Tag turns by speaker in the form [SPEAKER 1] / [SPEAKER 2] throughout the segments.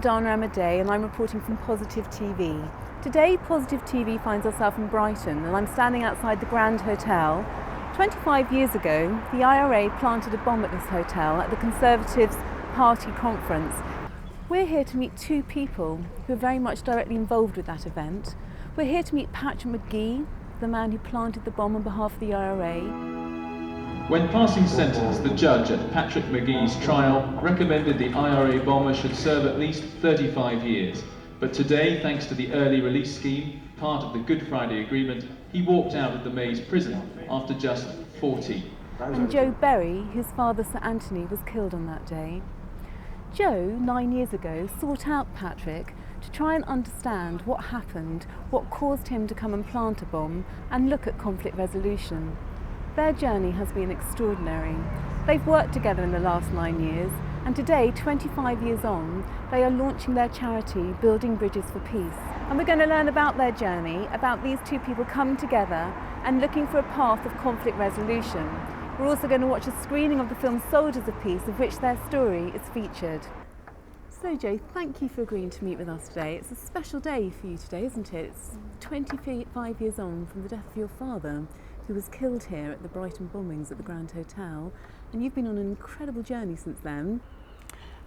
[SPEAKER 1] Dana Amadei and I'm reporting from PositiveTV. Today, PositiveTV finds ourselves in Brighton and I'm standing outside the Grand Hotel. 25 years ago, the IRA planted a bomb at this hotel at the Conservatives' party conference. We're here to meet two people who are very much directly involved with that event. We're here to meet Patrick Magee, the man who planted the bomb on behalf of the IRA.
[SPEAKER 2] When passing sentence, the judge at Patrick Magee's trial recommended the IRA bomber should serve at least 35 years. But today, thanks to the early release scheme, part of the Good Friday Agreement, he walked out of the Maze prison after just 40.
[SPEAKER 1] And Joe Berry, whose father Sir Anthony was killed on that day. Joe, 9 years ago, sought out Patrick to try and understand what happened, what caused him to come and plant a bomb and look at conflict resolution. Their journey has been extraordinary. They've worked together in the last 9 years, and today, 25 years on, they are launching their charity, Building Bridges for Peace. And we're going to learn about their journey, about these two people coming together and looking for a path of conflict resolution. We're also going to watch a screening of the film Soldiers of Peace, of which their story is featured. So Joe, thank you for agreeing to meet with us today. It's a special day for you today, isn't it? It's 25 years on from the death of your father, who was killed here at the Brighton bombings at the Grand Hotel. And you've been on an incredible journey since then.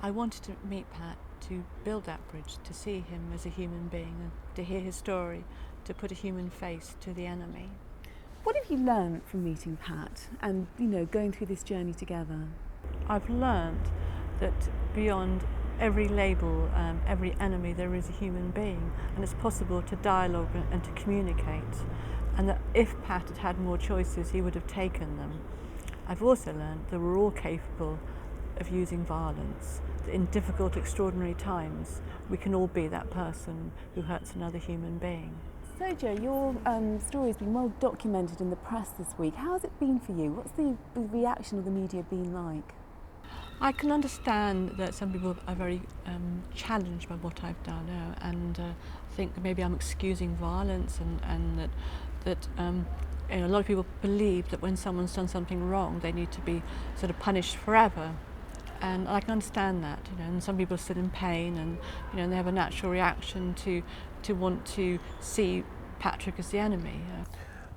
[SPEAKER 3] I wanted to meet Pat to build that bridge, to see him as a human being, and to hear his story, to put a human face to the enemy.
[SPEAKER 1] What have you learned from meeting Pat and, going through this journey together?
[SPEAKER 3] I've learned that beyond every label, every enemy, there is a human being, and it's possible to dialogue and to communicate, and that if Pat had had more choices, he would have taken them. I've also learned that we're all capable of using violence. In difficult, extraordinary times, we can all be that person who hurts another human being.
[SPEAKER 1] So Joe, your story has been well documented in the press this week. How has it been for you? What's the reaction of the media been like?
[SPEAKER 3] I can understand that some people are very challenged by what I've done and think that maybe I'm excusing violence and that a lot of people believe that when someone's done something wrong, they need to be sort of punished forever. And I can understand that, and some people are still in pain and they have a natural reaction to want to see Patrick as the enemy.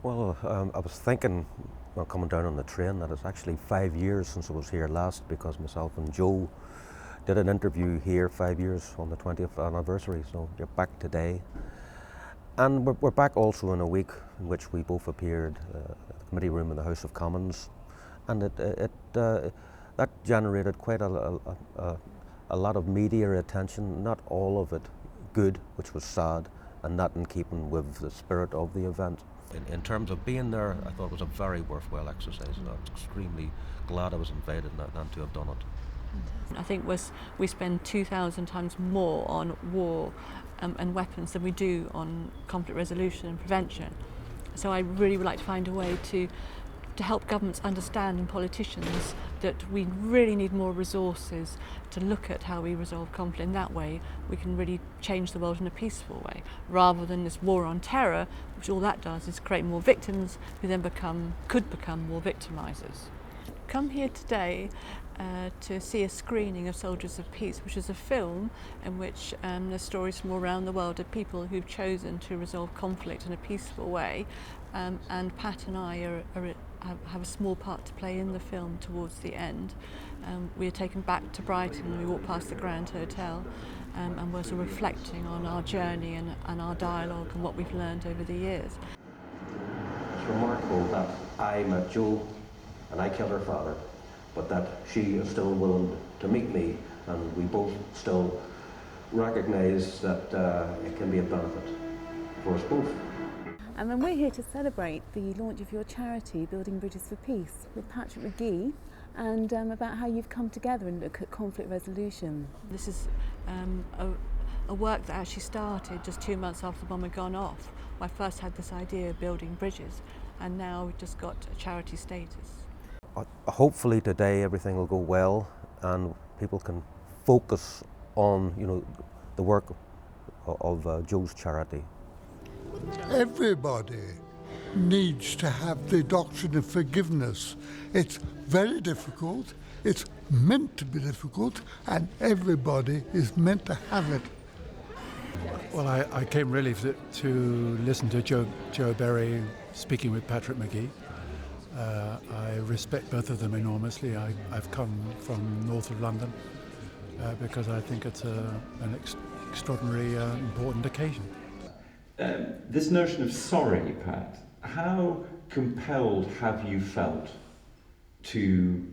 [SPEAKER 4] Well, I was thinking while coming down on the train that it's actually 5 years since I was here last, because myself and Joe did an interview here 5 years on the 20th anniversary, so you're back today. And we're back also in a week in which we both appeared at the committee room in the House of Commons, and that generated quite a lot of media attention, not all of it good, which was sad, and not in keeping with the spirit of the event. In terms of being there, I thought it was a very worthwhile exercise, and I'm extremely glad I was invited and to have done it.
[SPEAKER 3] I think we spend 2,000 times more on war and weapons than we do on conflict resolution and prevention. So I really would like to find a way to help governments understand and politicians that we really need more resources to look at how we resolve conflict. In that way, we can really change the world in a peaceful way, rather than this war on terror, which all that does is create more victims who then could become more victimizers. Come here today to see a screening of Soldiers of Peace, which is a film in which there's stories from all around the world of people who've chosen to resolve conflict in a peaceful way, and Pat and I have a small part to play in the film towards the end. We are taken back to Brighton and we walk past the Grand Hotel, and we're sort of reflecting on our journey and our dialogue and what we've learned over the years.
[SPEAKER 4] It's remarkable that I met Jo and I killed her father, but that she is still willing to meet me, and we both still recognise that it can be a benefit for us both.
[SPEAKER 1] And then we're here to celebrate the launch of your charity, Building Bridges for Peace, with Patrick Magee, and about how you've come together and look at conflict resolution.
[SPEAKER 3] This is a work that actually started just 2 months after the bomb had gone off. I first had this idea of building bridges, and now we've just got a charity status.
[SPEAKER 4] Hopefully today everything will go well and people can focus on the work of Joe's charity.
[SPEAKER 5] Everybody needs to have the doctrine of forgiveness. It's very difficult, it's meant to be difficult, and everybody is meant to have it.
[SPEAKER 6] Well, I came really to listen to Joe Berry speaking with Patrick Magee. I respect both of them enormously. I've come from north of London because I think it's an extraordinary important occasion.
[SPEAKER 7] This notion of sorry, Pat, how compelled have you felt to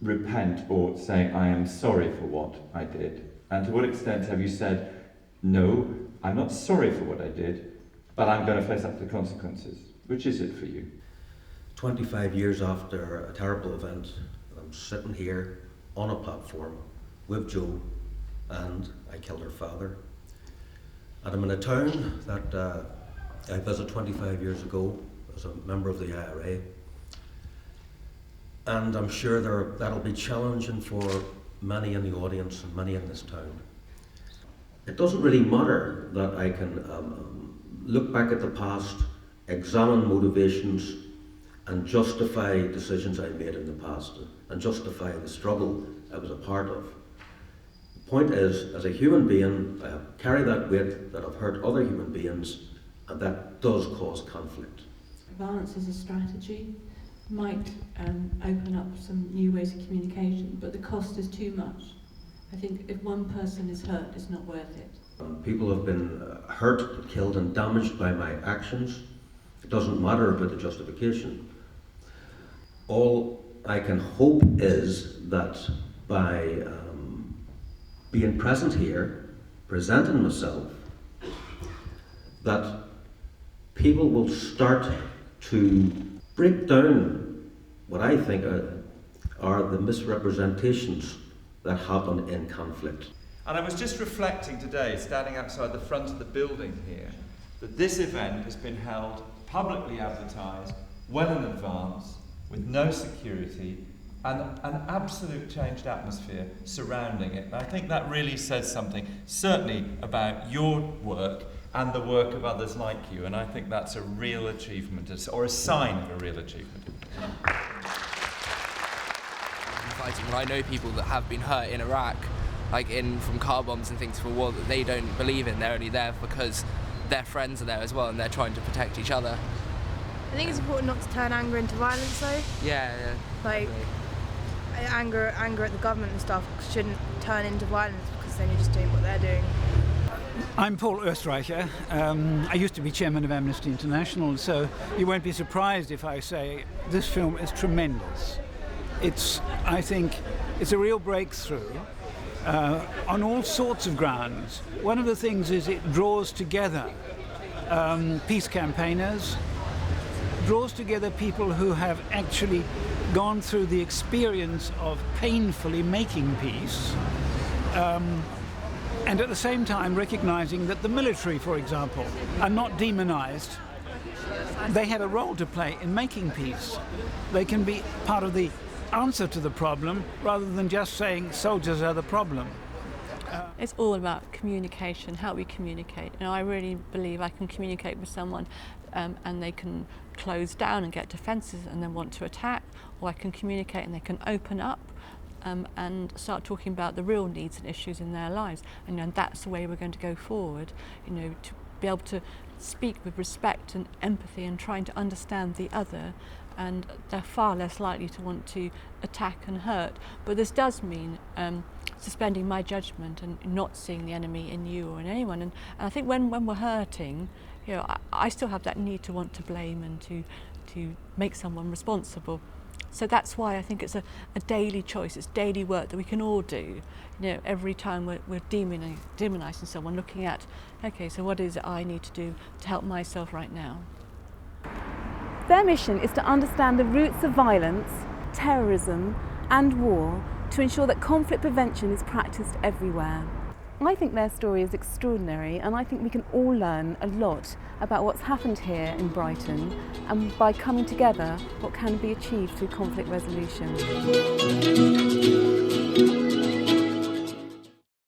[SPEAKER 7] repent or say, I am sorry for what I did? And to what extent have you said, no, I'm not sorry for what I did, but I'm going to face up to the consequences? Which is it for you?
[SPEAKER 4] 25 years after a terrible event, I'm sitting here on a platform with Jo, and I killed her father. And I'm in a town that I visited 25 years ago as a member of the IRA. And I'm sure that'll be challenging for many in the audience and many in this town. It doesn't really matter that I can look back at the past, examine motivations, and justify decisions I made in the past, and justify the struggle I was a part of. The point is, as a human being, I carry that weight that I've hurt other human beings, and that does cause conflict.
[SPEAKER 8] Violence as a strategy might open up some new ways of communication, but the cost is too much. I think if one person is hurt, it's not worth it.
[SPEAKER 4] People have been hurt, killed and damaged by my actions. It doesn't matter about the justification. All I can hope is that by being present here, presenting myself, that people will start to break down what I think are the misrepresentations that happen in conflict.
[SPEAKER 9] And I was just reflecting today, standing outside the front of the building here, that this event has been held, publicly advertised, well in advance, with no security, and an absolute changed atmosphere surrounding it. And I think that really says something, certainly about your work and the work of others like you, and I think that's a real achievement, or a sign of a real achievement.
[SPEAKER 10] When I know people that have been hurt in Iraq, like from car bombs and things for war that they don't believe in, they're only there because their friends are there as well and they're trying to protect each other.
[SPEAKER 11] I think it's important not to turn anger into violence though.
[SPEAKER 10] Yeah.
[SPEAKER 11] Like, anger at the government and stuff shouldn't turn into violence because then you're just doing what they're doing.
[SPEAKER 12] I'm Paul Österreicher. I used to be chairman of Amnesty International, so you won't be surprised if I say this film is tremendous. I think it's a real breakthrough on all sorts of grounds. One of the things is it draws together peace campaigners, draws together people who have actually gone through the experience of painfully making peace, and at the same time recognizing that the military, for example, are not demonized. They have a role to play in making peace. They can be part of the answer to the problem rather than just saying soldiers are the problem.
[SPEAKER 3] It's all about communication, how we communicate. I really believe I can communicate with someone and they can close down and get defensive and then want to attack, or I can communicate and they can open up and start talking about the real needs and issues in their lives. And that's the way we're going to go forward, to be able to speak with respect and empathy and trying to understand the other, and they're far less likely to want to attack and hurt. But this does mean suspending my judgment and not seeing the enemy in you or in anyone. And I think when we're hurting, I still have that need to want to blame and to make someone responsible. So that's why I think it's a daily choice, it's daily work that we can all do. Every time we're demonising someone, looking at, okay, so what is it I need to do to help myself right now?
[SPEAKER 1] Their mission is to understand the roots of violence, terrorism and war to ensure that conflict prevention is practiced everywhere. I think their story is extraordinary, and I think we can all learn a lot about what's happened here in Brighton, and by coming together, what can be achieved through conflict resolution.